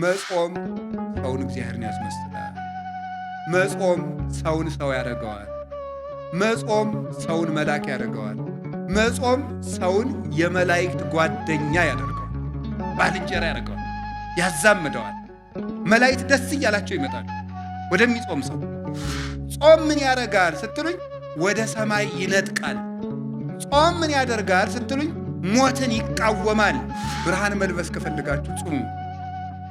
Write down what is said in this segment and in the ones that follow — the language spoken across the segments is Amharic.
መጾም ሰውን እግዚአብሔርን ያስመስላል። መጾም ሰውን ሰው ያደርገዋል። መጾም ሰውን መልአክ ያደርገዋል። መጾም ሰውን የመላእክት ጓደኛ ያደርገዋል፣ ባልንጀራ ያደርገዋል፣ ያዛምደዋል። መላእክት ደስ እያላቸው ይመጣሉ ወደሚጾም ሰው። ጾም ምን ያደርጋል ስትሉኝ፣ ወደ ሰማይ ይነጥቃል። ጾም ምን ያደርጋል ስትሉኝ፣ ሞትን ይቃወማል። ብርሃን መልበስ ከፈለጋችሁ ጹሙ፣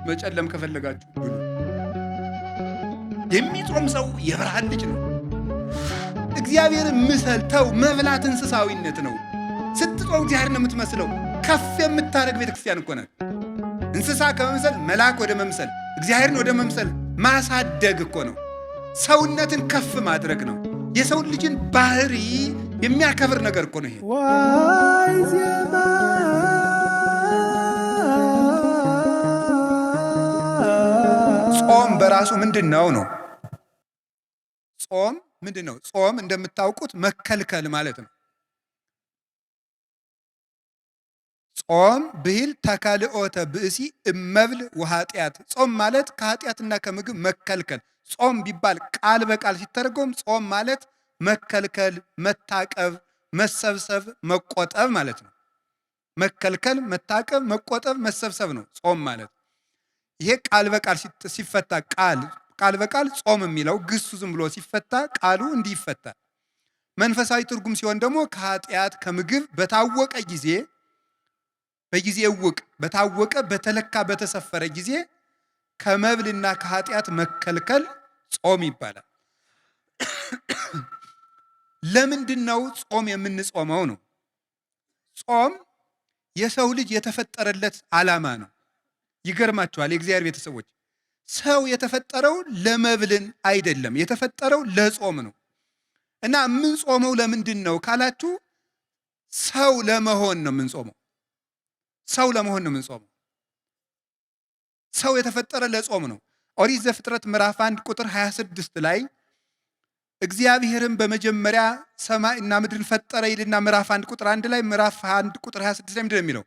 መጨለም ከፈለጋችሁ ብሉ። የሚጾም ሰው የብርሃን ልጅ ነው። እግዚአብሔርን ምሰል ተው። መብላት እንስሳዊነት ነው። ስትጾም እግዚአብሔርን ነው የምትመስለው። ከፍ የምታደርግ ቤተክርስቲያን እኮ ናት። እንስሳ ከመምሰል መልአክ ወደ መምሰል፣ እግዚአብሔርን ወደ መምሰል ማሳደግ እኮ ነው። ሰውነትን ከፍ ማድረግ ነው። የሰውን ልጅን ባህሪ የሚያከብር ነገር እኮ ነው ይሄ። ጾም በራሱ ምንድን ነው? ጾም ምንድን ነው? ጾም እንደምታውቁት መከልከል ማለት ነው። ጾም ብሂል ተካልኦተ ብእሲ እመብል ወኃጢአት። ጾም ማለት ከኃጢአትና ከምግብ መከልከል። ጾም ቢባል ቃል በቃል ሲተረጎም ጾም ማለት መከልከል፣ መታቀብ፣ መሰብሰብ፣ መቆጠብ ማለት ነው። መከልከል፣ መታቀብ፣ መቆጠብ፣ መሰብሰብ ነው ጾም ማለት። ይሄ ቃል በቃል ሲፈታ ቃል በቃል ጾም የሚለው ግሱ ዝም ብሎ ሲፈታ ቃሉ እንዲህ ይፈታል። መንፈሳዊ ትርጉም ሲሆን ደግሞ ከኃጢአት ከምግብ በታወቀ ጊዜ፣ በጊዜ እውቅ በታወቀ በተለካ በተሰፈረ ጊዜ ከመብልና ከኃጢአት መከልከል ጾም ይባላል። ለምንድን ነው ጾም የምንጾመው ነው? ጾም የሰው ልጅ የተፈጠረለት ዓላማ ነው። ይገርማችኋል የእግዚአብሔር ቤተሰቦች፣ ሰው የተፈጠረው ለመብልን አይደለም፣ የተፈጠረው ለጾም ነው። እና የምንጾመው ለምንድን ነው ካላችሁ፣ ሰው ለመሆን ነው የምንጾመው። ሰው ለመሆን ነው የምንጾመው። ሰው የተፈጠረ ለጾም ነው። ኦሪት ዘፍጥረት ምዕራፍ 1 ቁጥር 26 ላይ እግዚአብሔርም በመጀመሪያ ሰማይና ምድርን ፈጠረ ይልና ምዕራፍ 1 ቁጥር 1 ላይ ምዕራፍ 1 ቁጥር 26 ላይ ምንድን ነው የሚለው?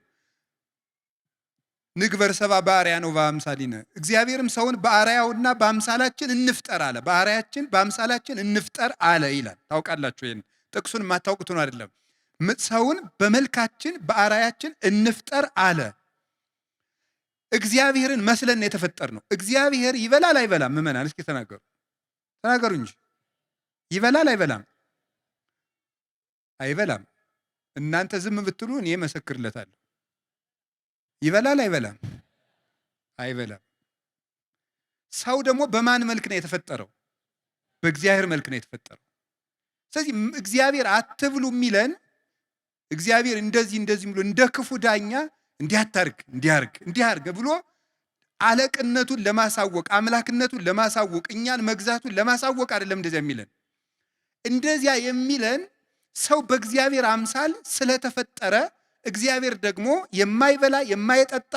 ንግበር ሰብአ በአርአያነ ወበአምሳሊነ። እግዚአብሔርም ሰውን በአርአያውና በአምሳላችን እንፍጠር አለ። በአርአያችን በአምሳላችን እንፍጠር አለ ይላል። ታውቃላችሁ፣ ይሄን ጥቅሱን የማታውቁት ነው አይደለም። ሰውን በመልካችን በአርአያችን እንፍጠር አለ። እግዚአብሔርን መስለን የተፈጠር ነው። እግዚአብሔር ይበላል አይበላም? ምዕመናን እስኪ ተናገሩ እንጂ። ይበላል አይበላም? አይበላም። እናንተ ዝም ብትሉ እኔ መሰክርለታለሁ። ይበላል አይበላም? አይበላም። ሰው ደግሞ በማን መልክ ነው የተፈጠረው? በእግዚአብሔር መልክ ነው የተፈጠረው። ስለዚህ እግዚአብሔር አትብሉ የሚለን እግዚአብሔር እንደዚህ ብሎ እንደ ክፉ ዳኛ እንዲያታርግ እንዲያርግ ብሎ አለቅነቱን ለማሳወቅ አምላክነቱን ለማሳወቅ እኛን መግዛቱን ለማሳወቅ አይደለም እንደዚያ የሚለን። እንደዚያ የሚለን ሰው በእግዚአብሔር አምሳል ስለተፈጠረ እግዚአብሔር ደግሞ የማይበላ የማይጠጣ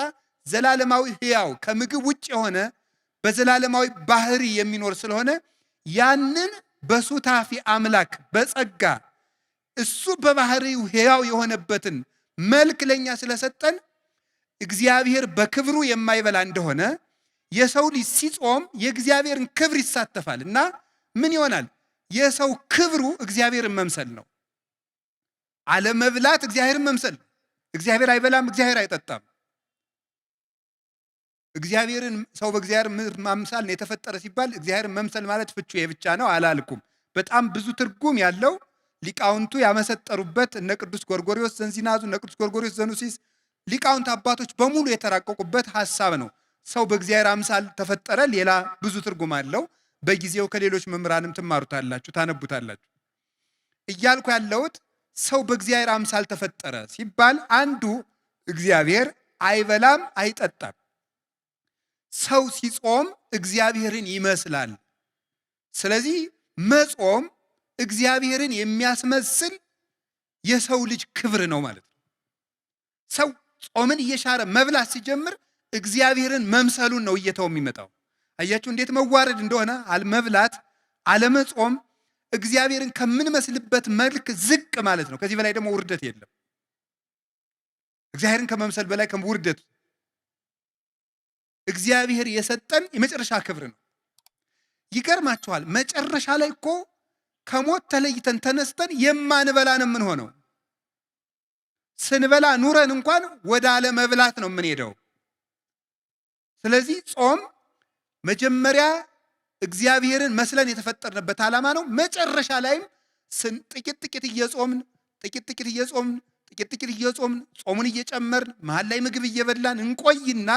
ዘላለማዊ ሕያው ከምግብ ውጭ የሆነ በዘላለማዊ ባህሪ የሚኖር ስለሆነ ያንን በሱታፊ አምላክ በጸጋ እሱ በባህሪው ሕያው የሆነበትን መልክ ለኛ ስለሰጠን እግዚአብሔር በክብሩ የማይበላ እንደሆነ የሰው ልጅ ሲጾም የእግዚአብሔርን ክብር ይሳተፋል እና ምን ይሆናል? የሰው ክብሩ እግዚአብሔርን መምሰል ነው። አለመብላት እግዚአብሔርን መምሰል ነው። እግዚአብሔር አይበላም፣ እግዚአብሔር አይጠጣም። እግዚአብሔርን ሰው በእግዚአብሔር ማምሳል ነው የተፈጠረ ሲባል እግዚአብሔርን መምሰል ማለት ፍቹ ብቻ ነው አላልኩም። በጣም ብዙ ትርጉም ያለው ሊቃውንቱ ያመሰጠሩበት እነ ቅዱስ ጎርጎርዮስ ዘንዚናዙ፣ እነ ቅዱስ ጎርጎርዮስ ዘኑሲስ ሊቃውንት አባቶች በሙሉ የተራቀቁበት ሐሳብ ነው። ሰው በእግዚአብሔር አምሳል ተፈጠረ። ሌላ ብዙ ትርጉም አለው። በጊዜው ከሌሎች መምህራንም ትማሩታላችሁ፣ ታነቡታላችሁ። እያልኩ ያለሁት ሰው በእግዚአብሔር አምሳል ተፈጠረ ሲባል አንዱ እግዚአብሔር አይበላም አይጠጣም። ሰው ሲጾም እግዚአብሔርን ይመስላል። ስለዚህ መጾም እግዚአብሔርን የሚያስመስል የሰው ልጅ ክብር ነው ማለት ነው። ሰው ጾምን እየሻረ መብላት ሲጀምር እግዚአብሔርን መምሰሉን ነው እየተው የሚመጣው። አያችሁ እንዴት መዋረድ እንደሆነ። አለመብላት አለመጾም እግዚአብሔርን ከምንመስልበት መልክ ዝቅ ማለት ነው። ከዚህ በላይ ደግሞ ውርደት የለም። እግዚአብሔርን ከመምሰል በላይ ውርደት እግዚአብሔር የሰጠን የመጨረሻ ክብር ነው። ይገርማችኋል፣ መጨረሻ ላይ እኮ ከሞት ተለይተን ተነስተን የማንበላ ነው የምንሆነው። ስንበላ ኑረን እንኳን ወደ አለመብላት ነው የምንሄደው። ስለዚህ ጾም መጀመሪያ እግዚአብሔርን መስለን የተፈጠርንበት ዓላማ ነው። መጨረሻ ላይም ጥቂት ጥቂት እየጾምን ጾሙን እየጨመርን መሀል ላይ ምግብ እየበላን እንቆይና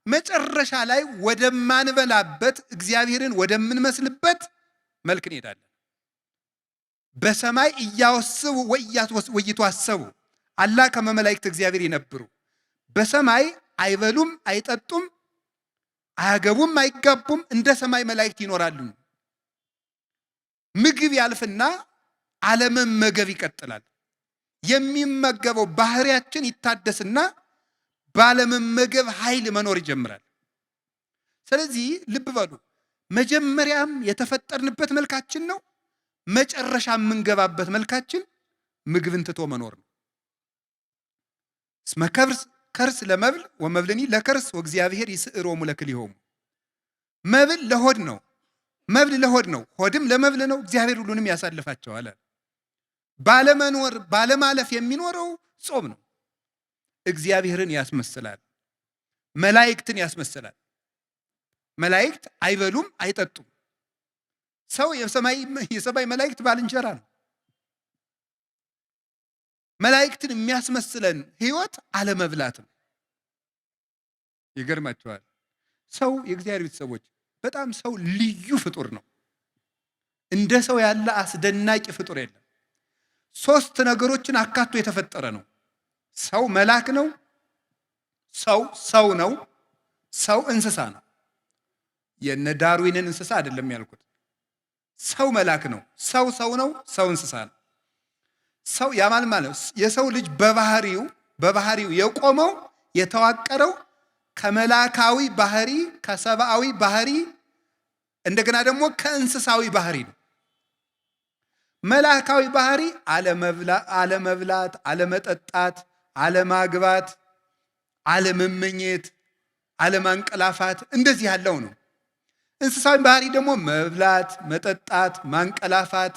መጨረሻ ላይ ወደማንበላበት እግዚአብሔርን ወደምንመስልበት መልክ እንሄዳለን። በሰማይ እያወስቡ ወይትዋሰቡ አላ ከመ መላእክት እግዚአብሔር ይነብሩ። በሰማይ አይበሉም አይጠጡም አያገቡም አይጋቡም፣ እንደ ሰማይ መላእክት ይኖራሉ። ምግብ ያልፍና አለመመገብ ይቀጥላል። የሚመገበው ባህሪያችን ይታደስና ባለመመገብ ኃይል መኖር ይጀምራል። ስለዚህ ልብ በሉ፣ መጀመሪያም የተፈጠርንበት መልካችን ነው፣ መጨረሻ የምንገባበት መልካችን ምግብን ትቶ መኖር ነው። እስመ ከርስ ለመብል ወመብልኒ ለከርስ ወእግዚአብሔር ይስዕሮሙ ለክልኤሆሙ። መብል ለሆድ ነው፣ መብል ለሆድ ነው፣ ሆድም ለመብል ነው፣ እግዚአብሔር ሁሉንም ያሳልፋቸዋል። ባለመኖር ባለማለፍ የሚኖረው ጾም ነው። እግዚአብሔርን ያስመስላል፣ መላእክትን ያስመስላል። መላእክት አይበሉም አይጠጡም። ሰው የሰማይ መላእክት ባልንጀራ ነው። መላእክትን የሚያስመስለን ህይወት አለመብላት ነው። ይገርማችኋል፣ ሰው የእግዚአብሔር ቤተሰቦች በጣም ሰው ልዩ ፍጡር ነው። እንደ ሰው ያለ አስደናቂ ፍጡር የለም። 3 ነገሮችን አካቶ የተፈጠረ ነው። ሰው መልአክ ነው፣ ሰው ነው፣ ሰው እንስሳ ነው። የነ ዳርዊንን እንስሳ አይደለም ያልኩት። ሰው መልአክ ነው፣ ሰው ነው፣ ሰው እንስሳ ነው። ሰው ያማል ማለት የሰው ልጅ በባህሪው የቆመው የተዋቀረው ከመላካዊ ባህሪ፣ ከሰብአዊ ባህሪ እንደገና ደግሞ ከእንስሳዊ ባህሪ ነው። መላካዊ ባህሪ አለመብላት፣ አለመጠጣት፣ አለማግባት፣ አለመመኘት፣ አለማንቀላፋት እንደዚህ ያለው ነው። እንስሳዊ ባህሪ ደግሞ መብላት፣ መጠጣት፣ ማንቀላፋት፣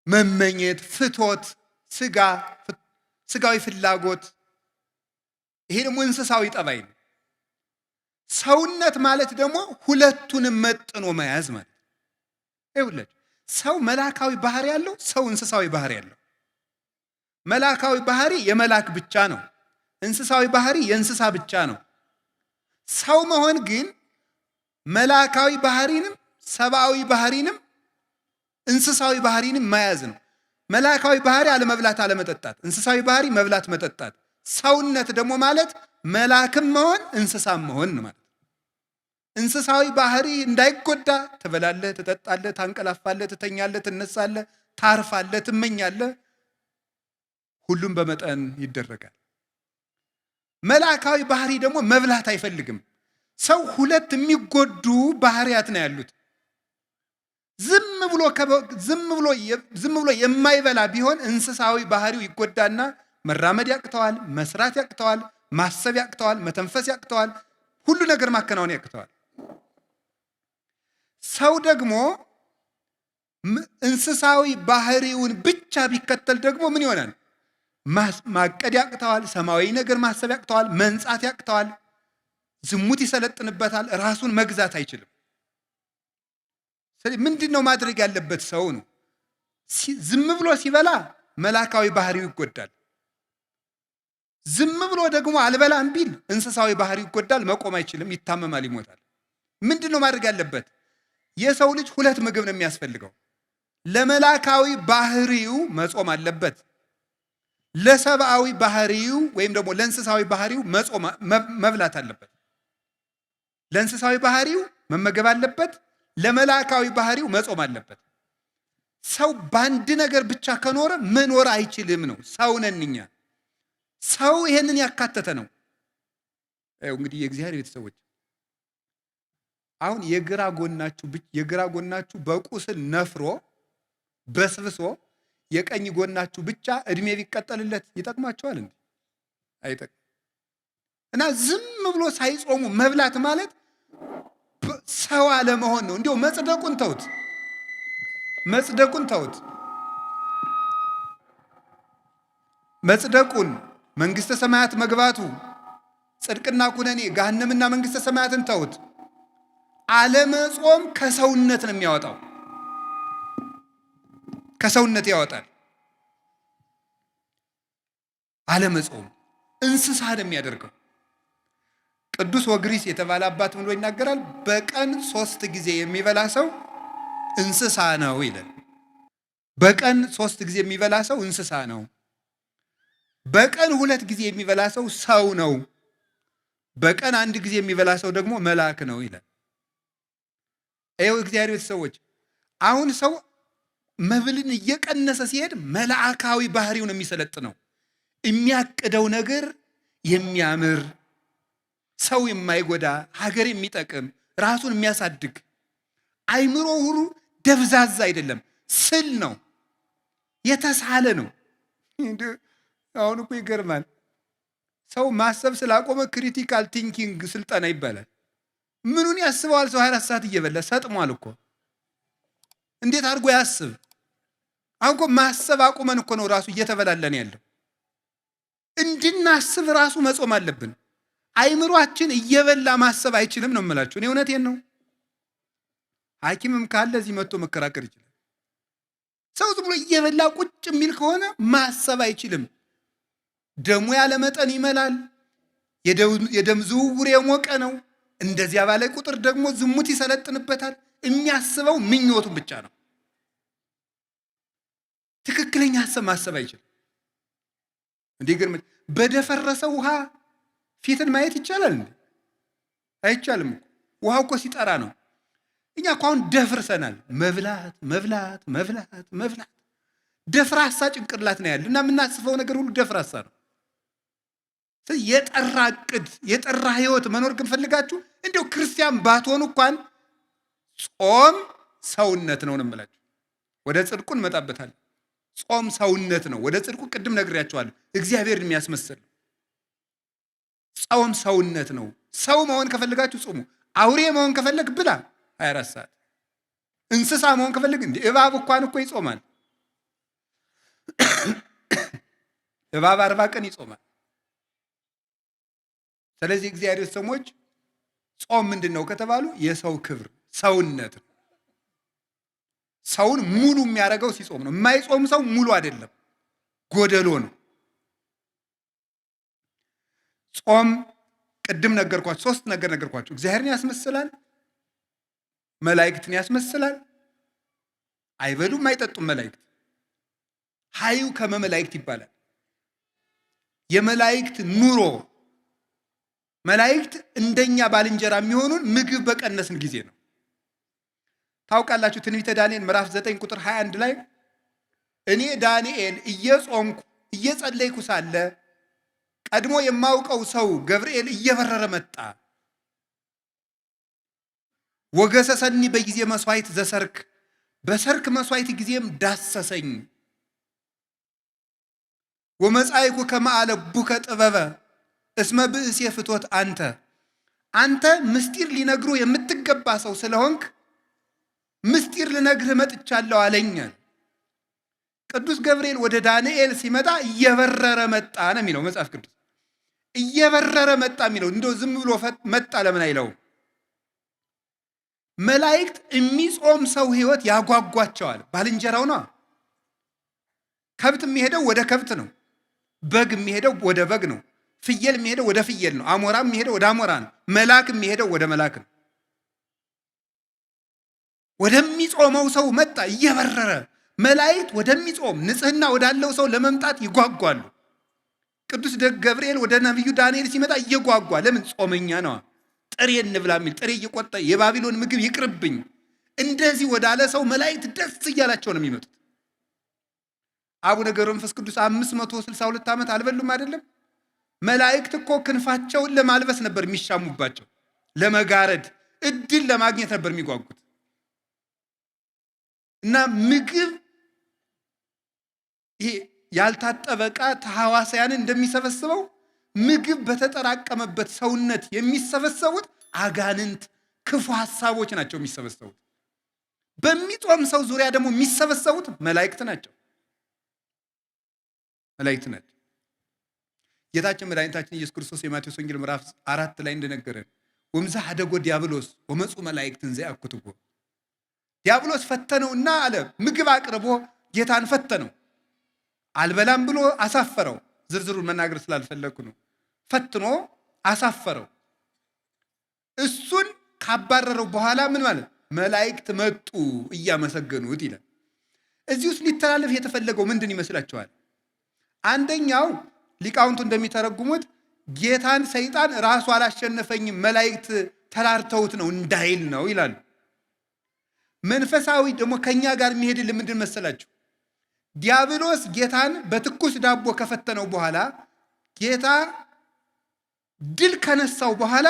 መመኘት፣ ፍቶት፣ ስጋዊ ፍላጎት፣ ይሄ ደግሞ እንስሳዊ ጠባይ ነው። ሰውነት ማለት ደግሞ ሁለቱንም መጥኖ መያዝ ማለት ይኸውላችሁ፣ ሰው መላካዊ ባህሪ ያለው፣ ሰው እንስሳዊ ባህሪ ያለው። መላካዊ ባህሪ የመላክ ብቻ ነው፣ እንስሳዊ ባህሪ የእንስሳ ብቻ ነው። ሰው መሆን ግን መላካዊ ባህሪንም ሰብአዊ ባህሪንም እንስሳዊ ባህሪንም መያዝ ነው። መላካዊ ባህሪ አለመብላት አለመጠጣት፣ እንስሳዊ ባህሪ መብላት መጠጣት። ሰውነት ደግሞ ማለት መላክም መሆን እንስሳም መሆን ማለት። እንስሳዊ ባህሪ እንዳይጎዳ ትበላለህ፣ ትጠጣለህ፣ ታንቀላፋለህ፣ ትተኛለህ፣ ትነሳለህ፣ ታርፋለህ፣ ትመኛለህ። ሁሉም በመጠን ይደረጋል። መላካዊ ባህሪ ደግሞ መብላት አይፈልግም። ሰው 2 የሚጎዱ ባህሪያት ነው ያሉት። ዝም ብሎ የማይበላ ቢሆን እንስሳዊ ባህሪው ይጎዳና መራመድ ያቅተዋል፣ መስራት ያቅተዋል፣ ማሰብ ያቅተዋል፣ መተንፈስ ያቅተዋል፣ ሁሉ ነገር ማከናወን ያቅተዋል። ሰው ደግሞ እንስሳዊ ባህሪውን ብቻ ቢከተል ደግሞ ምን ይሆናል? ማቀድ ያቅተዋል፣ ሰማያዊ ነገር ማሰብ ያቅተዋል፣ መንጻት ያቅተዋል፣ ዝሙት ይሰለጥንበታል፣ ራሱን መግዛት አይችልም። ስለዚህ ምንድነው ማድረግ ያለበት? ሰው ነው ዝም ብሎ ሲበላ መላካዊ ባህሪው ይጎዳል። ዝም ብሎ ደግሞ አልበላም ቢል እንስሳዊ ባህሪው ይጎዳል፣ መቆም አይችልም፣ ይታመማል፣ ይሞታል። ምንድነው ማድረግ ያለበት? የሰው ልጅ 2 ምግብ ነው የሚያስፈልገው። ለመላካዊ ባህሪው መጾም አለበት፣ ለሰብአዊ ባህሪው ወይም ደግሞ ለእንስሳዊ ባህሪው መብላት አለበት። ለእንስሳዊ ባህሪው መመገብ አለበት፣ ለመላካዊ ባህሪው መጾም አለበት። ሰው በአንድ ነገር ብቻ ከኖረ መኖር አይችልም ነው። ሰው ነን እኛ። ሰው ይሄንን ያካተተ ነው። እንግዲህ የእግዚአብሔር ቤተሰቦች አሁን የግራ ጎናችሁ በቁስል ነፍሮ በስብሶ የቀኝ ጎናችሁ ብቻ እድሜ ቢቀጠልለት ይጠቅማችኋል እንዴ? አይጠቅም። እና ዝም ብሎ ሳይጾሙ መብላት ማለት ሰው አለመሆን ነው። እንዲያው መጽደቁን ተውት። መጽደቁን መንግስተ ሰማያት መግባቱ ጽድቅና ኩነኔ ገሃነምና መንግስተ ሰማያትን ተውት። አለመጾም ከሰውነት ነው የሚያወጣው። ከሰውነት ያወጣል። አለመጾም እንስሳ ነው የሚያደርገው። ቅዱስ ወግሪስ የተባለ አባት ብሎ ይናገራል። በቀን 3 ጊዜ የሚበላ ሰው እንስሳ ነው ይላል። በቀን 3 ጊዜ የሚበላ ሰው እንስሳ ነው። በቀን 2 ጊዜ የሚበላ ሰው ሰው ነው። በቀን 1 ጊዜ የሚበላ ሰው ደግሞ መልአክ ነው ይላል። ይኸው እግዚአብሔር ቤተሰቦች፣ አሁን ሰው መብልን እየቀነሰ ሲሄድ መልአካዊ ባህሪውን የሚሰለጥነው የሚያቅደው ነገር የሚያምር ሰው የማይጎዳ ሀገር የሚጠቅም ራሱን የሚያሳድግ አይምሮ ሁሉ ደብዛዛ አይደለም፣ ስል ነው፣ የተሳለ ነው። አሁን እኮ ይገርማል። ሰው ማሰብ ስላቆመ ክሪቲካል ቲንኪንግ ስልጠና ይባላል። ምኑን ያስበዋል? ሰው 24 ሰዓት እየበላ ሰጥሟል እኮ። እንዴት አድርጎ ያስብ? አሁን እኮ ማሰብ አቁመን እኮ ነው ራሱ እየተበላለን ያለው። እንድናስብ ራሱ መጾም አለብን። አይምሯችን እየበላ ማሰብ አይችልም ነው የምላችሁ። እኔ እውነቴን ነው። ሐኪምም ካለ እዚህ መጥቶ መከራከር ይችላል። ሰው ዝም ብሎ እየበላ ቁጭ የሚል ከሆነ ማሰብ አይችልም። ደሙ ያለ መጠን ይመላል። የደም ዝውውር የሞቀ ነው። እንደዚያ ባለ ቁጥር ደግሞ ዝሙት ይሰለጥንበታል። የሚያስበው ምኞቱን ብቻ ነው። ትክክለኛ ሐሳብ ማሰብ አይችልም። እንዲገርም በደፈረሰ ውሃ ፊትን ማየት ይቻላል እንዴ? አይቻልም። ውሃው እኮ ሲጠራ ነው። እኛ እኮ አሁን ደፍርሰናል። መብላት ደፍራሳ ጭንቅላት ነው ያለ እና የምናስበው ነገር ሁሉ ደፍራሳ ነው። የጠራ እቅድ የጠራ ህይወት መኖር ክንፈልጋችሁ እንዲሁ ክርስቲያን ባትሆኑ እንኳን ጾም ሰውነት ነው እንምላችሁ። ወደ ጽድቁ እንመጣበታለን። ጾም ሰውነት ነው። ወደ ጽድቁ ቅድም ነግሬያችኋለሁ። እግዚአብሔርን የሚያስመስል ጾም ሰውነት ነው። ሰው መሆን ከፈልጋችሁ ጾሙ። አውሬ መሆን ከፈለግ ብላ 24 ሰዓት። እንስሳ መሆን ከፈልግ እንደ እባብ እንኳን እኮ ይጾማል። እባብ 40 ቀን ይጾማል። ስለዚህ እግዚአብሔር ሰዎች ጾም ምንድን ነው ከተባሉ የሰው ክብር ሰውነት ነው። ሰውን ሙሉ የሚያደርገው ሲጾም ነው። የማይጾም ሰው ሙሉ አይደለም፣ ጎደሎ ነው። ጾም ቅድም ነገርኳችሁ፣ 3 ነገር ነገርኳችሁ። እግዚአብሔርን ያስመስላል፣ መላእክትን ያስመስላል። አይበሉም አይጠጡም መላእክት። ሀዩ ከመመላእክት ይባላል። የመላእክት ኑሮ መላእክት እንደኛ ባልንጀራ የሚሆኑን ምግብ በቀነስን ጊዜ ነው። ታውቃላችሁ ትንቢተ ዳንኤል ምዕራፍ 9 ቁጥር 21 ላይ እኔ ዳንኤል እየጾምኩ እየጸለይኩ ሳለ ቀድሞ የማውቀው ሰው ገብርኤል እየበረረ መጣ። ወገሰሰኒ በጊዜ መስዋዕት ዘሰርክ፣ በሰርክ መስዋዕት ጊዜም ዳሰሰኝ። ወመጻይኩ ከመአለቡከ ጥበበ እስመ ብእሴ ፍቶት አንተ ምስጢር ሊነግሩ የምትገባ ሰው ስለሆንክ ምስጢር ልነግርህ መጥቻለሁ አለኝ። ቅዱስ ገብርኤል ወደ ዳንኤል ሲመጣ እየበረረ መጣ ነው የሚለው መጽሐፍ ቅዱስ። እየበረረ መጣ የሚለው እንደው ዝም ብሎ መጣ ለምን አይለውም? መላእክት የሚጾም ሰው ህይወት ያጓጓቸዋል። ባልንጀራው ነው። ከብት የሚሄደው ወደ ከብት ነው። በግ የሚሄደው ወደ በግ ነው። ፍየል የሚሄደው ወደ ፍየል ነው። አሞራ የሚሄደው ወደ አሞራ ነው። መልአክ የሚሄደው ወደ መልአክ ነው። ወደሚጾመው ሰው መጣ እየበረረ። መላእክት ወደሚጾም ንጽህና ወዳለው ሰው ለመምጣት ይጓጓሉ። ቅዱስ ገብርኤል ወደ ነቢዩ ዳንኤል ሲመጣ እየጓጓ ለምን? ጾመኛ ነዋ። ጥሬ እንብላ የሚል ጥሬ እየቆጠ የባቢሎን ምግብ ይቅርብኝ እንደዚህ ወዳለ ሰው መላእክት ደስ እያላቸው ነው የሚመጡት። አቡነ ገብረ መንፈስ ቅዱስ 562 ዓመት አልበሉም አይደለም? መላእክት እኮ ክንፋቸውን ለማልበስ ነበር የሚሻሙባቸው፣ ለመጋረድ እድል ለማግኘት ነበር የሚጓጉት። እና ምግብ ይሄ ያልታጠበ ዕቃ ተሐዋስያንን እንደሚሰበስበው ምግብ በተጠራቀመበት ሰውነት የሚሰበሰቡት አጋንንት፣ ክፉ ሐሳቦች ናቸው የሚሰበሰቡት። በሚጾም ሰው ዙሪያ ደግሞ የሚሰበሰቡት መላእክት ናቸው። መላእክት ናቸው። ጌታችን መድኃኒታችን ኢየሱስ ክርስቶስ የማቴዎስ ወንጌል ምዕራፍ 4 ላይ እንደነገረን ወምዛ ሀደጎ ዲያብሎስ ወመፁ መላእክትን ዘያኩትጎ፣ ዲያብሎስ ፈተነውና አለ ምግብ አቅርቦ ጌታን ፈተነው። አልበላም ብሎ አሳፈረው። ዝርዝሩን መናገር ስላልፈለግኩ ነው። ፈትኖ አሳፈረው። እሱን ካባረረው በኋላ ምን ማለት መላእክት መጡ እያመሰገኑት ይላል። እዚህ ውስጥ ሊተላለፍ የተፈለገው ምንድን ይመስላችኋል? አንደኛው ሊቃውንቱ እንደሚተረጉሙት ጌታን ሰይጣን ራሱ አላሸነፈኝም መላእክት ተራርተውት ነው እንዳይል ነው ይላሉ። መንፈሳዊ ደግሞ ከኛ ጋር የሚሄድልን ምንድን መሰላችሁ? ዲያብሎስ ጌታን በትኩስ ዳቦ ከፈተነው በኋላ ጌታ ድል ከነሳው በኋላ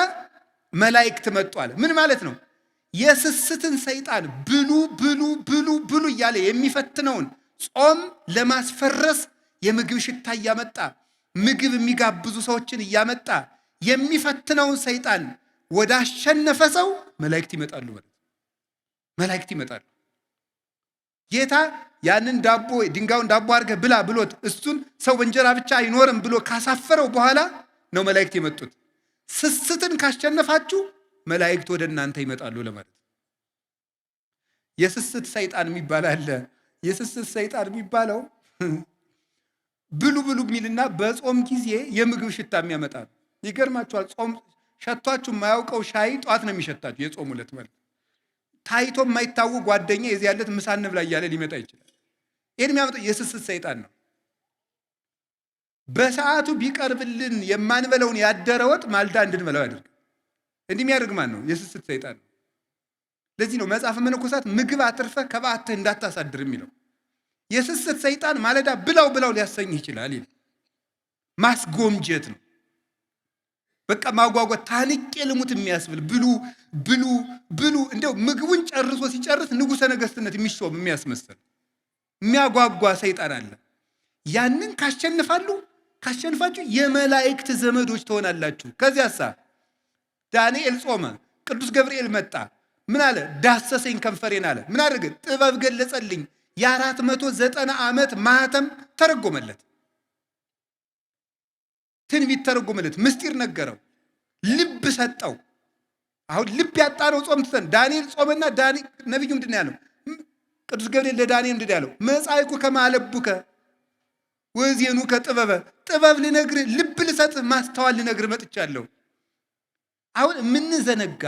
መላእክት መጡ አለ። ምን ማለት ነው? የስስትን ሰይጣን ብሉ ብሉ ብሉ ብሉ እያለ የሚፈትነውን ጾም ለማስፈረስ የምግብ ሽታ እያመጣ ምግብ የሚጋብዙ ሰዎችን እያመጣ የሚፈትነውን ሰይጣን ወደ አሸነፈ ሰው መላእክት ይመጣሉ። መላእክት ይመጣሉ። ጌታ ያንን ዳቦ ድንጋዩን ዳቦ አድርገህ ብላ ብሎት እሱን ሰው በእንጀራ ብቻ አይኖርም ብሎ ካሳፈረው በኋላ ነው መላእክት የመጡት። ስስትን ካሸነፋችሁ መላእክት ወደ እናንተ ይመጣሉ ለማለት። የስስት ሰይጣን የሚባል አለ። የስስት ሰይጣን የሚባለው ብሉ ብሉ የሚልና በጾም ጊዜ የምግብ ሽታ የሚያመጣ ነው። ይገርማችኋል። ጾም ሸቷችሁ የማያውቀው ሻይ ጧት ነው የሚሸታችሁ። የጾም ዕለት ማለት ታይቶ የማይታወቅ ጓደኛ የዚህ ያለት ምሳ እንብላ እያለ ሊመጣ ይችላል። ይህን የሚያመጣው የስስት ሰይጣን ነው። በሰዓቱ ቢቀርብልን የማንበለውን ያደረ ወጥ ማልዳ እንድንበላው ያደርግ። እንዲህ የሚያደርግ ማን ነው? የስስት ሰይጣን ነው። ለዚህ ነው መጽሐፈ መነኮሳት ምግብ አትርፈህ ከበዓትህ እንዳታሳድር የሚለው። የስስት ሰይጣን ማለዳ ብላው ብላው ሊያሰኝህ ይችላል። ማስጎምጀት ነው። በቃ ማጓጓት፣ ታንቄ ልሙት የሚያስብል ብሉ ብሉ ብሉ። እንደው ምግቡን ጨርሶ ሲጨርስ ንጉሠ ነገሥትነት የሚሾም የሚያስመስል የሚያጓጓ ሰይጣን አለ። ያንን ካሸንፋችሁ የመላእክት ዘመዶች ትሆናላችሁ። ከዚያሳ ዳንኤል ጾመ፣ ቅዱስ ገብርኤል መጣ። ምን አለ? ዳሰሰኝ ከንፈሬን አለ። ምን አድርገ? ጥበብ ገለጸልኝ። የ490 ዓመት ማህተም ተረጎመለት። ትንቢት ተረጎመለት። ምስጢር ነገረው። ልብ ሰጠው። አሁን ልብ ያጣነው ጾም ትተን ዳንኤል ጾመና ነቢዩ ምንድን ነው ያለው? ቅዱስ ገብርኤል ለዳንኤል ምንድን ያለው? መጻይኩ ከማለቡከ ወዜኑ ከጥበበ፣ ጥበብ ልነግርህ፣ ልብ ልሰጥህ፣ ማስተዋል ልነግርህ መጥቻለሁ። አሁን የምንዘነጋ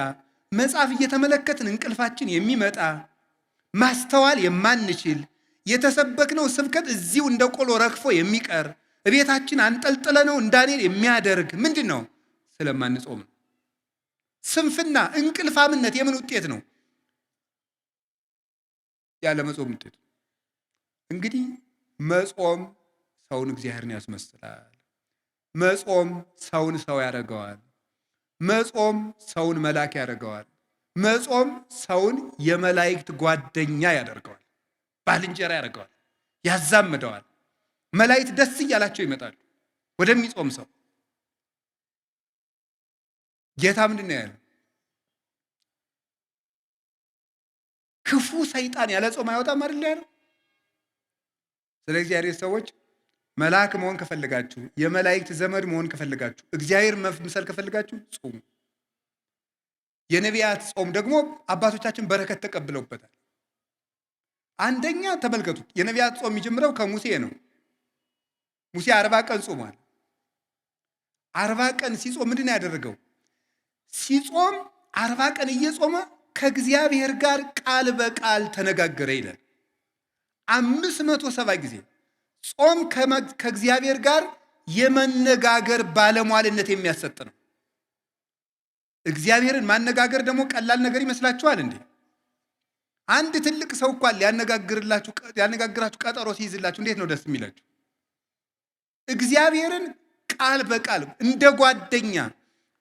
መጽሐፍ እየተመለከትን እንቅልፋችን የሚመጣ ማስተዋል የማንችል የተሰበክነው ስብከት እዚሁ እንደ ቆሎ ረግፎ የሚቀር ቤታችን አንጠልጥለ ነው እንዳንል የሚያደርግ ምንድን ነው? ስለማንጾም ነው። ስንፍና፣ እንቅልፋምነት የምን ውጤት ነው? ያለ መጾም ውጤት። እንግዲህ መጾም ሰውን እግዚአብሔርን ያስመስላል። መጾም ሰውን ሰው ያደርገዋል። መጾም ሰውን መልአክ ያደርገዋል። መጾም ሰውን የመላእክት ጓደኛ ያደርገዋል፣ ባልንጀራ ያደርገዋል፣ ያዛምደዋል። መላእክት ደስ እያላቸው ይመጣሉ ወደሚጾም ሰው። ጌታ ምንድን ነው ያለው? ክፉ ሰይጣን ያለ ጾም አይወጣም አይደል ያለው? ስለ እግዚአብሔር ሰዎች መልአክ መሆን ከፈልጋችሁ፣ የመላእክት ዘመድ መሆን ከፈልጋችሁ፣ እግዚአብሔር መምሰል ከፈልጋችሁ ጾሙ። የነቢያት ጾም ደግሞ አባቶቻችን በረከት ተቀብለውበታል። አንደኛ ተመልከቱ፣ የነቢያት ጾም የሚጀምረው ከሙሴ ነው። ሙሴ 40 ቀን ጾሟል። 40 ቀን ሲጾም ምንድን ነው ያደረገው? ሲጾም 40 ቀን እየጾመ ከእግዚአብሔር ጋር ቃል በቃል ተነጋገረ ይላል። 570 ጊዜ ጾም ከእግዚአብሔር ጋር የመነጋገር ባለሟልነት የሚያሰጥ ነው። እግዚአብሔርን ማነጋገር ደግሞ ቀላል ነገር ይመስላችኋል እንዴ? አንድ ትልቅ ሰው እንኳን ሊያነጋግራችሁ ቀጠሮ ሲይዝላችሁ እንዴት ነው ደስ የሚላችሁ? እግዚአብሔርን ቃል በቃል እንደ ጓደኛ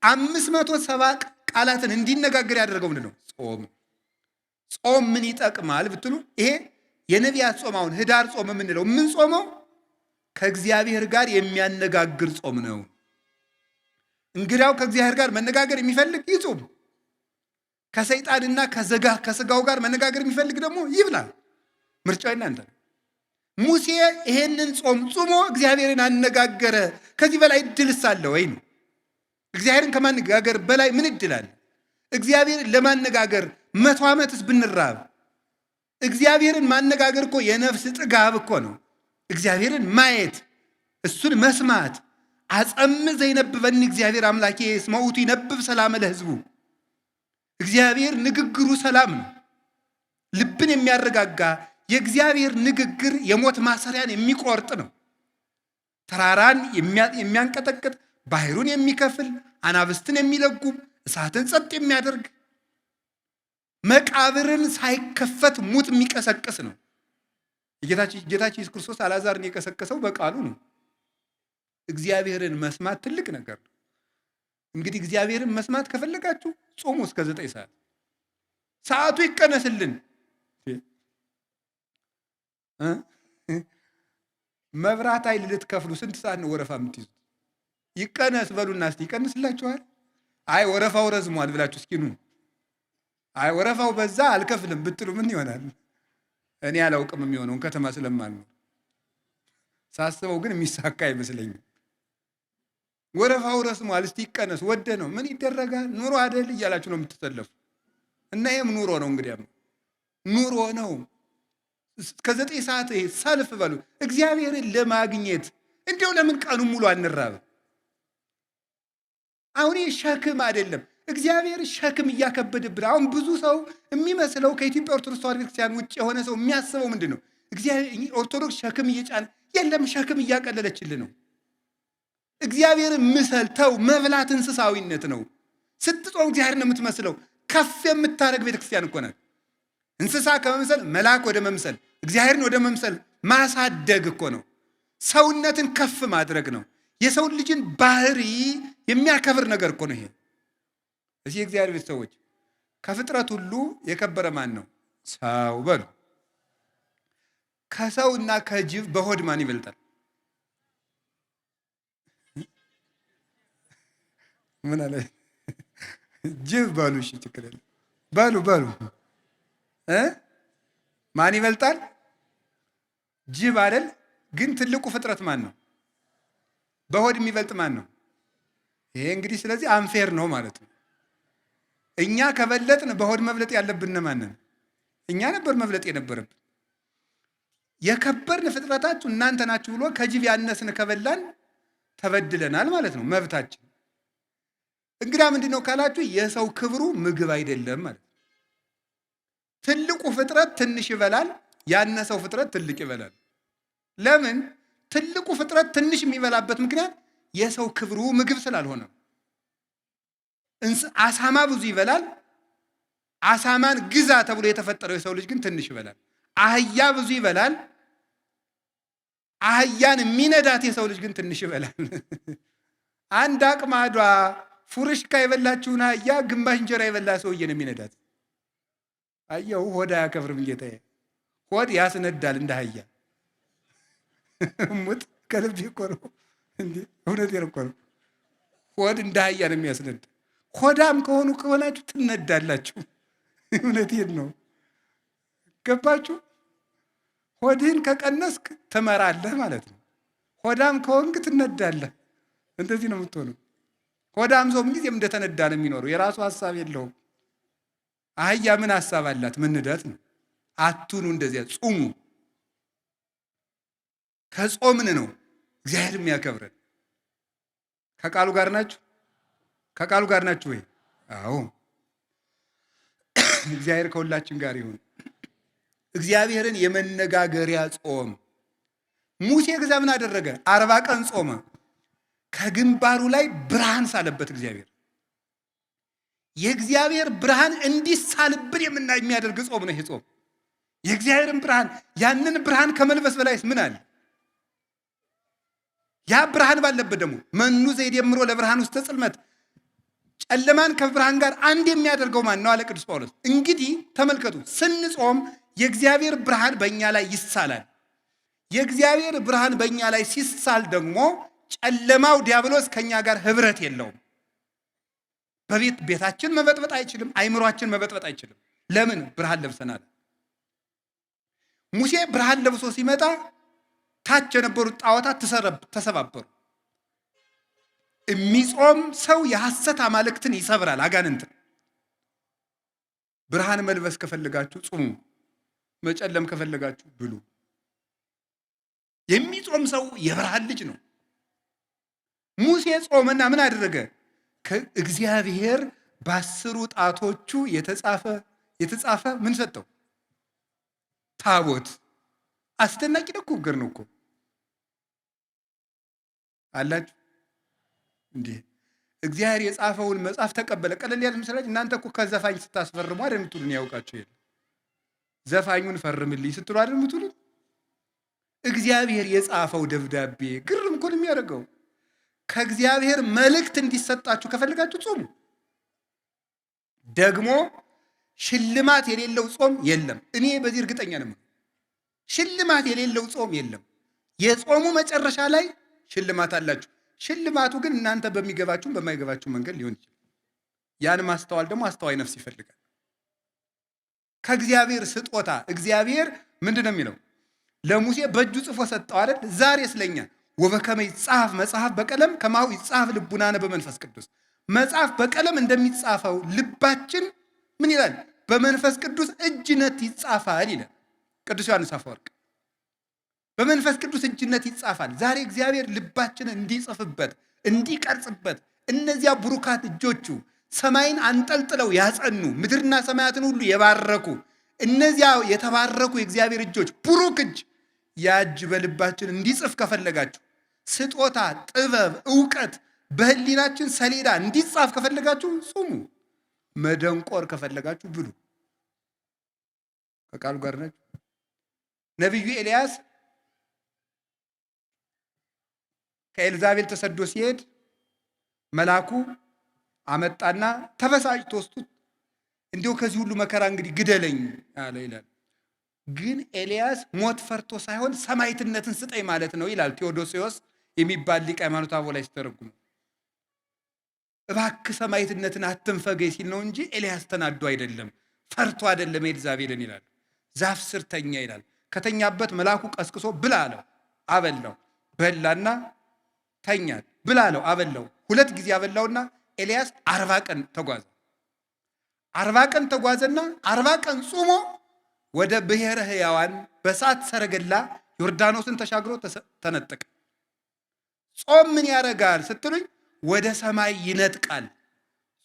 570 ቃላትን እንዲነጋገር ያደረገው ምንድን ነው? ጾም። ጾም ምን ይጠቅማል ብትሉ ይሄ የነቢያት ጾም፣ አሁን ህዳር ጾም የምንለው የምንጾመው ከእግዚአብሔር ጋር የሚያነጋግር ጾም ነው። እንግዳው ከእግዚአብሔር ጋር መነጋገር የሚፈልግ ይጹም። ከሰይጣንና ከስጋው ጋር መነጋገር የሚፈልግ ደግሞ ይብላ። ምርጫው እናንተ። ሙሴ ይሄንን ጾም ጾሞ እግዚአብሔርን አነጋገረ። ከዚህ በላይ እድልስ አለ ወይ ነው? እግዚአብሔርን ከማነጋገር በላይ ምን እድል አለ? እግዚአብሔርን ለማነጋገር 100 ዓመትስ ብንራብ፣ እግዚአብሔርን ማነጋገር እኮ የነፍስ ጥጋብ እኮ ነው። እግዚአብሔርን ማየት፣ እሱን መስማት። አጸም ዘይነብበኒ እግዚአብሔር አምላኬ እስመ ውእቱ ይነብብ ሰላም ለሕዝቡ። እግዚአብሔር ንግግሩ ሰላም ነው፣ ልብን የሚያረጋጋ። የእግዚአብሔር ንግግር የሞት ማሰሪያን የሚቆርጥ ነው። ተራራን የሚያንቀጠቅጥ፣ ባህሩን የሚከፍል፣ አናብስትን የሚለጉም፣ እሳትን ጸጥ የሚያደርግ፣ መቃብርን ሳይከፈት ሙት የሚቀሰቅስ ነው። ጌታችን ኢየሱስ ክርስቶስ አልዓዛርን የቀሰቀሰው በቃሉ ነው። እግዚአብሔርን መስማት ትልቅ ነገር ነው። እንግዲህ እግዚአብሔርን መስማት ከፈለጋችሁ ጾሙ እስከ 9 ሰዓት። ሰዓቱ ይቀነስልን። መብራት ኃይል ልትከፍሉ ስንት ሰዓት ነው ወረፋ የምትይዙት? ይቀነስ በሉና እስቲ ይቀንስላችኋል። አይ ወረፋው ረዝሟል ብላችሁ እስኪ ኑ። አይ ወረፋው በዛ አልከፍልም ብትሉ ምን ይሆናል? እኔ አላውቅም የሚሆነውን ከተማ ስለማልኖር። ሳስበው ግን የሚሳካ አይመስለኝም። ወረፋው ረዝሟል እስቲ ይቀነስ። ወደ ነው ምን ይደረጋል? ኑሮ አይደል እያላችሁ ነው የምትሰለፉ። እና ይሄም ኑሮ ነው። እንግዲያም ኑሮ ነው። እስከ 9 ሰዓት ሰልፍ በሉ። እግዚአብሔርን ለማግኘት እንዲያው ለምን ቀኑ ሙሉ አንራብ? አሁን ሸክም አይደለም። እግዚአብሔር ሸክም እያከበደብን። አሁን ብዙ ሰው የሚመስለው ከኢትዮጵያ ኦርቶዶክስ ተዋሕዶ ቤተክርስቲያን ውጭ የሆነ ሰው የሚያስበው ምንድን ነው? እግዚአብሔር ኦርቶዶክስ ሸክም እየጫነ የለም፣ ሸክም እያቀለለችልን ነው። እግዚአብሔርን ምሰል ተው። መብላት እንስሳዊነት ነው። ስትጾም እግዚአብሔር ነው የምትመስለው። ከፍ የምታደርግ ቤተክርስቲያን እኮ ናት። እንስሳ ከመምሰል መልአክ ወደ መምሰል፣ እግዚአብሔርን ወደ መምሰል ማሳደግ እኮ ነው። ሰውነትን ከፍ ማድረግ ነው። የሰውን ልጅን ባህሪ የሚያከብር ነገር እኮ ነው ይሄ። እዚህ የእግዚአብሔር ቤተሰቦች ከፍጥረት ሁሉ የከበረ ማን ነው? ሰው በሉ። ከሰውና ከጅብ በሆድ ማን ይበልጣል? ምን አለ? ጅብ በሉ። እሺ ችግር የለም በሉ። ማን ይበልጣል? ጅብ አይደል? ግን ትልቁ ፍጥረት ማን ነው? በሆድ የሚበልጥ ማን ነው? ይሄ እንግዲህ ስለዚህ አንፌር ነው ማለት ነው። እኛ ከበለጥን በሆድ መብለጥ ያለብን ማንን? እኛ ነበር መብለጥ የነበረብን። የከበርን ፍጥረታችሁ እናንተ ናችሁ ብሎ ከጅብ ያነስን ከበላን ተበድለናል ማለት ነው። መብታችን እንግዲህ ምንድን ነው ካላችሁ የሰው ክብሩ ምግብ አይደለም ማለት ነው። ትልቁ ፍጥረት ትንሽ ይበላል፣ ያነሰው ፍጥረት ትልቅ ይበላል። ለምን? ትልቁ ፍጥረት ትንሽ የሚበላበት ምክንያት የሰው ክብሩ ምግብ ስላልሆነ። አሳማ ብዙ ይበላል። አሳማን ግዛ ተብሎ የተፈጠረው የሰው ልጅ ግን ትንሽ ይበላል። አህያ ብዙ ይበላል። አህያን የሚነዳት የሰው ልጅ ግን ትንሽ ይበላል። አንድ አቅማዷ ፉርሽካ የበላችውን አህያ ግማሽ እንጀራ የበላ ሰውዬ ነው የሚነዳት። አየው፣ ሆድ አያከብርም ጌታዬ። ሆድ ያስነዳል እንደ አህያ። ሙት ከልብ እኮ ነው እንዴ! እውነቴን እኮ ነው። ሆድ እንደ አህያ ነው የሚያስነዳ። ሆዳም ከሆናችሁ ትነዳላችሁ። እውነቴን ነው። ገባችሁ? ሆድህን ከቀነስክ ትመራለህ ማለት ነው። ሆዳም ከሆንክ ትነዳለህ። እንደዚህ ነው የምትሆነው። ሆዳም ሰው ምንጊዜም እንደተነዳ ነው የሚኖረው። የራሱ ሀሳብ የለውም። አህያ ምን ሀሳብ አላት? መንዳት ነው። አቱኑ እንደዚያ ጹሙ። ከጾምን ነው እግዚአብሔር የሚያከብረን። ከቃሉ ጋር ናችሁ? ከቃሉ ጋር ናችሁ ወይ? አዎ። እግዚአብሔር ከሁላችን ጋር ይሁን። እግዚአብሔርን የመነጋገሪያ ጾም ሙሴ ከዛ ምን አደረገ? 40 ቀን ጾመ። ከግንባሩ ላይ ብርሃን ሳለበት እግዚአብሔር። የእግዚአብሔር ብርሃን እንዲሳልብን የሚያደርግ ጾም ነው ይሄ ጾም። የእግዚአብሔርን ብርሃን፣ ያንን ብርሃን ከመልበስ በላይስ ምን አለ? ያ ብርሃን ባለበት ደግሞ መኑ ዘይደምሮ ለብርሃን ውስተ ጽልመት፣ ጨለማን ከብርሃን ጋር አንድ የሚያደርገው ማን ነው አለ ቅዱስ ጳውሎስ። እንግዲህ ተመልከቱ፣ ስንጾም የእግዚአብሔር ብርሃን በእኛ ላይ ይሳላል። የእግዚአብሔር ብርሃን በእኛ ላይ ሲሳል ደግሞ ጨለማው ዲያብሎስ ከኛ ጋር ህብረት የለውም። ቤታችን መበጥበጥ አይችልም። አይምሯችን መበጥበጥ አይችልም። ለምን? ብርሃን ለብሰናል። ሙሴ ብርሃን ለብሶ ሲመጣ ታች የነበሩት ጣዖታት ተሰባበሩ። የሚጾም ሰው የሐሰት አማልክትን ይሰብራል፣ አጋንንትን። ብርሃን መልበስ ከፈለጋችሁ ጹሙ፣ መጨለም ከፈለጋችሁ ብሉ። የሚጾም ሰው የብርሃን ልጅ ነው። ሙሴ ጾመና ምን አደረገ? ከእግዚአብሔር በ10 ጣቶቹ የተጻፈ ምን ሰጠው? ታቦት። አስደናቂ ነገር ነው እኮ አላችሁ እንዴ! እግዚአብሔር የጻፈውን መጽሐፍ ተቀበለ። ቀለል ያለ ምስላች እናንተ እኮ ከዘፋኝ ስታስፈርሙ አይደል የምትሉን? ያውቃችሁ የለ ዘፋኙን ፈርምልኝ ስትሉ አይደል የምትሉት? እግዚአብሔር የጻፈው ደብዳቤ ግርም እኮ ነው የሚያደርገው። ከእግዚአብሔር መልእክት እንዲሰጣችሁ ከፈልጋችሁ ጾሙ። ደግሞ ሽልማት የሌለው ጾም የለም። እኔ በዚህ እርግጠኛ ነኝ። ሽልማት የሌለው ጾም የለም። የጾሙ መጨረሻ ላይ ሽልማት አላችሁ። ሽልማቱ ግን እናንተ በሚገባችሁም በማይገባችሁ መንገድ ሊሆን ይችላል። ያን ማስተዋል ደግሞ አስተዋይ ነፍስ ይፈልጋል። ከእግዚአብሔር ስጦታ እግዚአብሔር ምንድን ነው የሚለው? ለሙሴ በእጁ ጽፎ ሰጠው አይደል? ዛሬ ስለኛ ወበከመ ይጻፍ መጽሐፍ በቀለም ከማሁ ይጻፍ ልቡናነ በመንፈስ ቅዱስ። መጽሐፍ በቀለም እንደሚጻፈው ልባችን ምን ይላል? በመንፈስ ቅዱስ እጅነት ይጻፋል ይላል ቅዱስ ዮሐንስ አፈወርቅ። በመንፈስ ቅዱስ እጅነት ይጻፋል። ዛሬ እግዚአብሔር ልባችንን እንዲጽፍበት እንዲቀርጽበት፣ እነዚያ ብሩካት እጆቹ ሰማይን አንጠልጥለው ያጸኑ ምድርና ሰማያትን ሁሉ የባረኩ እነዚያ የተባረኩ የእግዚአብሔር እጆች ብሩክ እጅ ያ እጅ በልባችን እንዲጽፍ ከፈለጋችሁ፣ ስጦታ፣ ጥበብ፣ ዕውቀት በህሊናችን ሰሌዳ እንዲጻፍ ከፈለጋችሁ ጹሙ። መደንቆር ከፈለጋችሁ ብሉ። ከቃሉ ጋር ናችሁ። ነቢዩ ኤልያስ ከኤልዛቤል ተሰዶ ሲሄድ መልአኩ አመጣና ተበሳጭቶ ወስዱት እንዲሁ ከዚህ ሁሉ መከራ እንግዲህ ግደለኝ አለ ይላል። ግን ኤልያስ ሞት ፈርቶ ሳይሆን ሰማዕትነትን ስጠኝ ማለት ነው ይላል ቴዎዶሲዎስ የሚባል ሊቅ ሃይማኖተ አበው ላይ ሲተረጉም። እባክህ ሰማዕትነትን አትንፈገኝ ሲል ነው እንጂ ኤልያስ ተናዶ አይደለም፣ ፈርቶ አይደለም ኤልዛቤልን ይላል። ዛፍ ስር ተኛ ይላል። ከተኛበት መልአኩ ቀስቅሶ ብላ አለው፣ አበላው። በላና ተኛ። ብላ አለው፣ አበላው። 2 ጊዜ አበላውና ኤልያስ 40 ቀን ተጓዘ። 40 ቀን ተጓዘና 40 ቀን ጾሞ ወደ ብሔረ ሕያዋን በሳት ሰረገላ ዮርዳኖስን ተሻግሮ ተነጠቀ። ጾም ምን ያደርጋል ስትሉኝ፣ ወደ ሰማይ ይነጥቃል።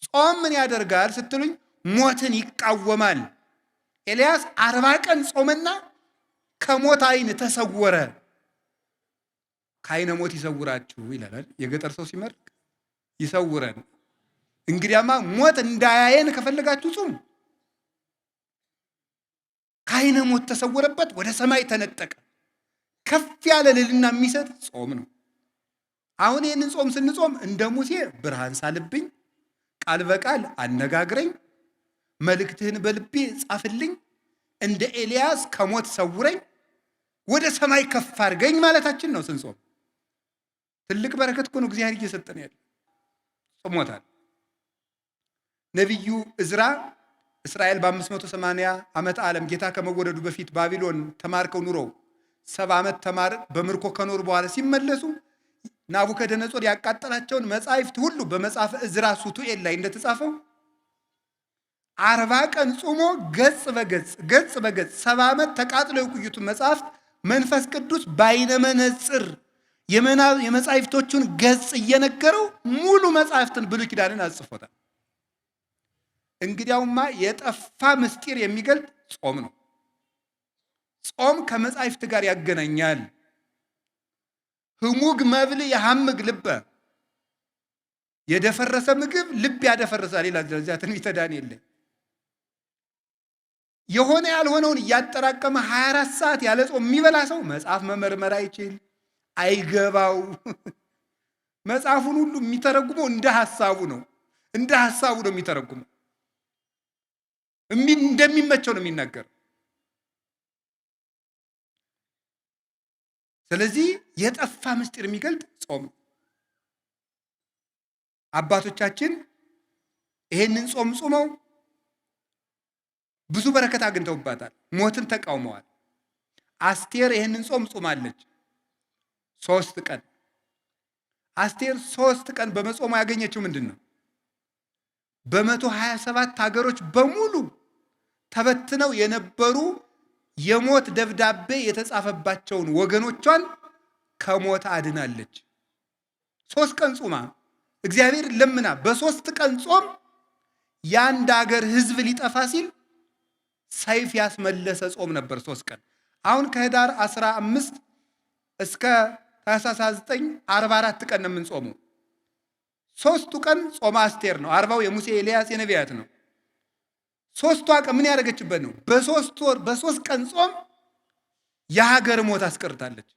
ጾም ምን ያደርጋል ስትሉኝ፣ ሞትን ይቃወማል። ኤልያስ 40 ቀን ጾመና ከሞት ዓይን ተሰወረ። ከዓይነ ሞት ይሰውራችሁ ይላል የገጠር ሰው ሲመርቅ፣ ይሰውረን። እንግዲያማ ሞት እንዳያየን ከፈለጋችሁ ጾሙ። ከዓይነ ሞት ተሰወረበት፣ ወደ ሰማይ ተነጠቀ። ከፍ ያለ ልልና የሚሰጥ ጾም ነው። አሁን ይህንን ጾም ስንጾም እንደ ሙሴ ብርሃን ሳልብኝ፣ ቃል በቃል አነጋግረኝ፣ መልእክትህን በልቤ ጻፍልኝ፣ እንደ ኤልያስ ከሞት ሰውረኝ፣ ወደ ሰማይ ከፍ አድርገኝ ማለታችን ነው ስንጾም። ትልቅ በረከት እኮ ነው እግዚአብሔር እየሰጠን ያለ። ጾሞታል። ነቢዩ እዝራ እስራኤል በ580 ዓመት ዓለም ጌታ ከመወለዱ በፊት ባቢሎን ተማርከው ኑረው 70 ዓመት በምርኮ ከኖሩ በኋላ ሲመለሱ ናቡከደነጾር ያቃጠላቸውን መጻሕፍት ሁሉ በመጽሐፈ እዝራ ሱቱኤል ላይ እንደተጻፈው 40 ቀን ጾሞ ገጽ በገጽ 70 ዓመት ተቃጥለው የቆዩትን መጽሐፍት መንፈስ ቅዱስ በዓይነ መነጽር የመጻሕፍቶቹን ገጽ እየነገረው ሙሉ መጽሐፍትን ብሉይ ኪዳንን አጽፎታል። እንግዲያውማ የጠፋ ምስጢር የሚገልጥ ጾም ነው። ጾም ከመጻሕፍት ጋር ያገናኛል። ህሙግ መብል የሐምግ ልበ፣ የደፈረሰ ምግብ ልብ ያደፈርሳል ይላል እዚያ ትንቢተ ዳንኤል ላይ። የሆነ ያልሆነውን እያጠራቀመ 24 ሰዓት ያለ ጾም የሚበላ ሰው መጽሐፍ መመርመር አይችል፣ አይገባው። መጽሐፉን ሁሉ የሚተረጉመው እንደ ሐሳቡ ነው የሚተረጉመው። እንደሚመቸው ነው የሚናገር። ስለዚህ የጠፋ ምስጢር የሚገልጥ ጾም ነው። አባቶቻችን ይሄንን ጾም ጾመው ብዙ በረከት አግኝተውባታል። ሞትን ተቃውመዋል። አስቴር ይሄንን ጾም ጾማለች 3 ቀን። አስቴር 3 ቀን በመጾሙ ያገኘችው ምንድን ነው? በ127 ሀገሮች በሙሉ ተበትነው የነበሩ የሞት ደብዳቤ የተጻፈባቸውን ወገኖቿን ከሞት አድናለች። 3 ቀን ጾማ እግዚአብሔር ለምና በ3 ቀን ጾም የአንድ ሀገር ሕዝብ ሊጠፋ ሲል ሰይፍ ያስመለሰ ጾም ነበር 3 ቀን። አሁን ከህዳር 15 እስከ ታኅሳስ 9 44 ቀን ነው የምንጾመው። 3ቱ ቀን ጾመ አስቴር ነው። 40ው የሙሴ ኤልያስ የነቢያት ነው። 3ቷ ቀን ምን ያደረገችበት ነው? በ3 ቀን ጾም የሀገር ሞት አስቀርታለች።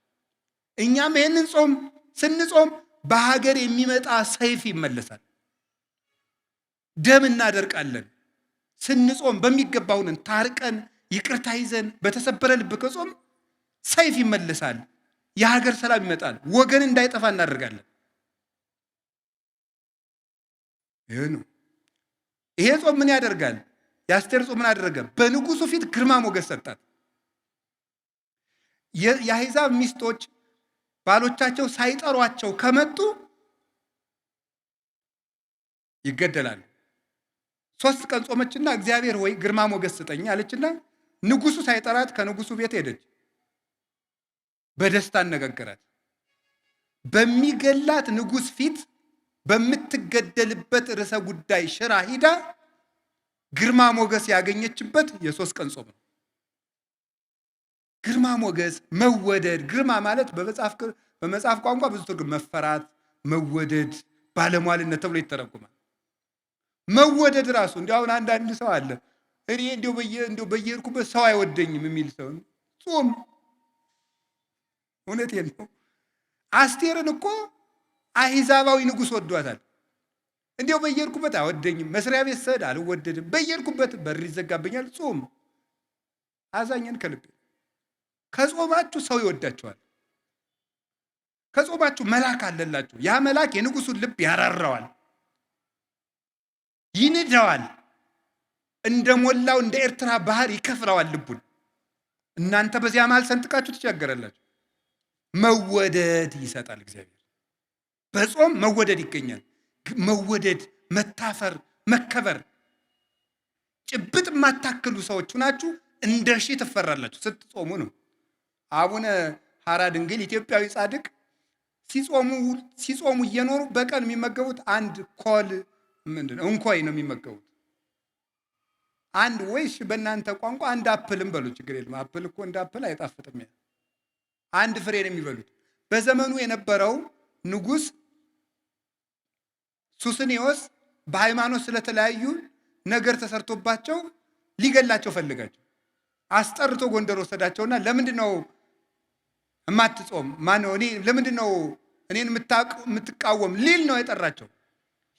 እኛም ይህንን ጾም ስንጾም በሀገር የሚመጣ ሰይፍ ይመለሳል። ደም እናደርቃለን። ስንጾም በሚገባውን ታርቀን ይቅርታ ይዘን በተሰበረ ልብ ከጾም ሰይፍ ይመለሳል። የሀገር ሰላም ይመጣል። ወገን እንዳይጠፋ እናደርጋለን። ይሄ ነው። ይሄ ጾም ምን ያደርጋል? የአስቴር ጾም ምን አደረገ? በንጉሱ ፊት ግርማ ሞገስ ሰጣት። የአሕዛብ ሚስቶች ባሎቻቸው ሳይጠሯቸው ከመጡ ይገደላሉ። 3 ቀን ጾመችና እግዚአብሔር ወይ ግርማ ሞገስ ስጠኝ አለችና ንጉሱ ሳይጠራት ከንጉሱ ቤት ሄደች። በደስታ አነጋገራት። በሚገላት ንጉስ ፊት በምትገደልበት ርዕሰ ጉዳይ ሽራ ሂዳ ግርማ ሞገስ ያገኘችበት የ3 ቀን ጾም ነው። ግርማ ሞገስ፣ መወደድ። ግርማ ማለት በመጽሐፍ ቋንቋ ብዙ ትርጉም፣ መፈራት፣ መወደድ፣ ባለሟልነት ተብሎ ይተረጉማል። መወደድ ራሱ እንዲያው አሁን አንዳንድ ሰው አለ እኔ እንዲያው በየሄድኩበት ሰው አይወደኝም የሚል ሰው ጾም። እውነቴን ነው። አስቴርን እኮ አሕዛባዊ ንጉሥ ወዷታል። እንዲያው በየሄድኩበት አይወደኝም፣ መስሪያ ቤት ስሄድ አልወደድም፣ በየሄድኩበት በር ይዘጋብኛል። ጾም አዛኘን ከልብ። ከጾማችሁ ሰው ይወዳችኋል። ከጾማችሁ መልአክ አለላችሁ። ያ መልአክ የንጉሱን ልብ ያራራዋል፣ ይንደዋል፣ እንደሞላው እንደ ኤርትራ ባህር ይከፍለዋል ልቡን። እናንተ በዚያ መሃል ሰንጥቃችሁ ትቸገራላችሁ። መወደድ ይሰጣል እግዚአብሔር። በጾም መወደድ ይገኛል። መወደድ፣ መታፈር፣ መከበር። ጭብጥ የማታክሉ ሰዎች ናችሁ እንደ ሺህ ትፈራላችሁ ስትጾሙ ነው። አቡነ ሐራ ድንግል ኢትዮጵያዊ ጻድቅ ሲጾሙ እየኖሩ በቀን የሚመገቡት አንድ ኮል እንኮይ ነው የሚመገቡት። አንድ ወይሽ በእናንተ ቋንቋ አንድ አፕልም በሉ፣ ችግር የለም። አፕል እኮ እንደ አፕል አይጣፍጥም። አንድ ፍሬ ነው የሚበሉት። በዘመኑ የነበረው ንጉሥ ሱስንዮስ በሃይማኖት ስለተለያዩ ነገር ተሰርቶባቸው ሊገላቸው ፈልጋቸው አስጠርቶ ጎንደር ወሰዳቸውና ለምንድን ነው የማትጾም? ማነው ለምንድን ነው እኔን የምትቃወም ሊል ነው የጠራቸው።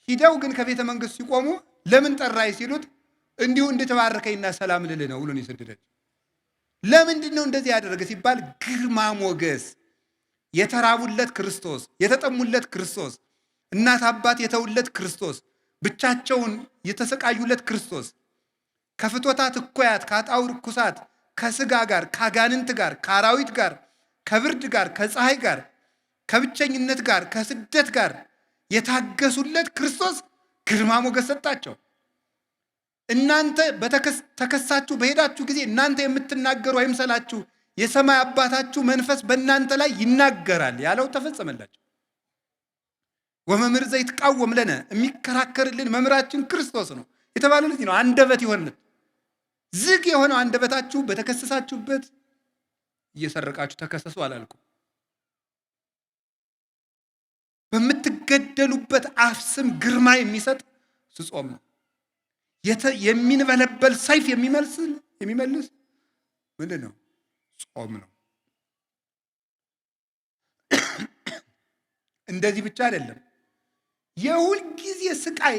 ሂደው ግን ከቤተ መንግስት ሲቆሙ ለምን ጠራይ ሲሉት እንዲሁ እንድተባረከኝና ሰላም ልል ነው ብሎ ነው የሰደዳቸው። ለምንድን ነው እንደዚህ ያደረገ ሲባል ግርማ ሞገስ፣ የተራቡለት ክርስቶስ፣ የተጠሙለት ክርስቶስ፣ እናት አባት የተውለት ክርስቶስ፣ ብቻቸውን የተሰቃዩለት ክርስቶስ፣ ከፍቶታት እኮያት፣ ከአጣውር ኩሳት፣ ከስጋ ጋር፣ ከአጋንንት ጋር፣ ከአራዊት ጋር፣ ከብርድ ጋር፣ ከፀሐይ ጋር፣ ከብቸኝነት ጋር፣ ከስደት ጋር የታገሱለት ክርስቶስ ግርማ ሞገስ ሰጣቸው። እናንተ ተከሳችሁ በሄዳችሁ ጊዜ እናንተ የምትናገሩ አይምሰላችሁ፣ የሰማይ አባታችሁ መንፈስ በእናንተ ላይ ይናገራል ያለው ተፈጸመላቸው። ወመምህር ዘይትቃወም ለነ፣ የሚከራከርልን መምህራችን ክርስቶስ ነው የተባለ ልጅ ነው። አንደበት ይሆንልን። ዝግ የሆነው አንደበታችሁ በተከሰሳችሁበት እየሰረቃችሁ ተከሰሱ አላልኩም። በምትገደሉበት አፍ ስም ግርማ የሚሰጥ ጾም ነው። የሚንበለበል ሰይፍ የሚመልስ ምንድን ነው? ጾም ነው። እንደዚህ ብቻ አይደለም። የሁል ጊዜ ስቃይ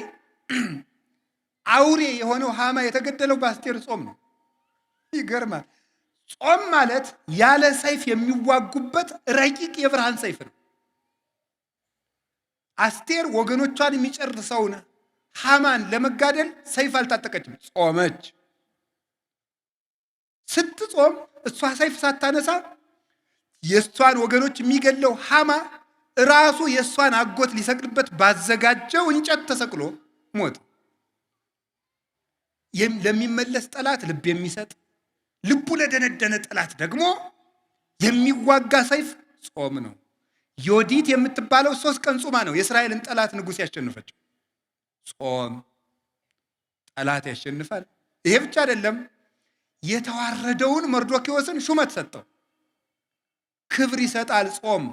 አውሬ የሆነው ሃማ የተገደለው በአስቴር ጾም ነው። ይገርማል። ጾም ማለት ያለ ሰይፍ የሚዋጉበት ረቂቅ የብርሃን ሰይፍ ነው። አስቴር ወገኖቿን የሚጨርሰውን ሐማን ለመጋደል ሰይፍ አልታጠቀችም፣ ጾመች። ስትጾም እሷ ሰይፍ ሳታነሳ የእሷን ወገኖች የሚገለው ሐማ ራሱ የእሷን አጎት ሊሰቅልበት ባዘጋጀው እንጨት ተሰቅሎ ሞት። ለሚመለስ ጠላት ልብ የሚሰጥ ልቡ ለደነደነ ጠላት ደግሞ የሚዋጋ ሰይፍ ጾም ነው። ዮዲት የምትባለው 3 ቀን ጾማ ነው የእስራኤልን ጠላት ንጉሥ ያሸነፈችው። ጾም ጠላት ያሸንፋል። ይሄ ብቻ አይደለም፣ የተዋረደውን መርዶክዮስን ሹመት ሰጠው፣ ክብር ይሰጣል ጾም።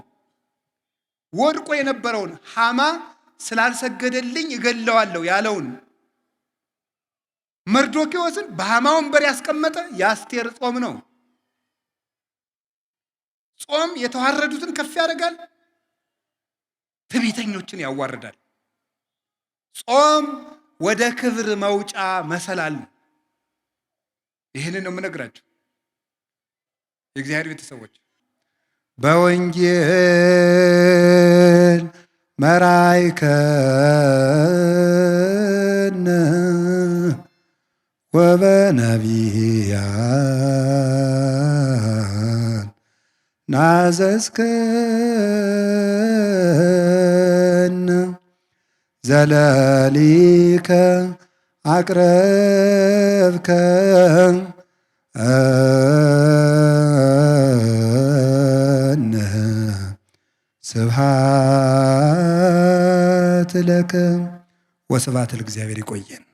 ወድቆ የነበረውን ሐማ ስላልሰገደልኝ እገለዋለሁ ያለውን መርዶክዮስን በሐማ ወንበር ያስቀመጠ የአስቴር ጾም ነው። ጾም የተዋረዱትን ከፍ ያደርጋል፣ ትዕቢተኞችን ያዋርዳል። ጾም ወደ ክብር መውጫ መሰላል ነው። ይህንን ነው የምነግራችሁ የእግዚአብሔር ቤተሰቦች። በወንጌል መራይከነ ወበነቢያን ናዘዝከነ ዘለሊከ አቅረብከ ስብሐት ለከ ወስብሐት ለእግዚአብሔር። ይቆየን።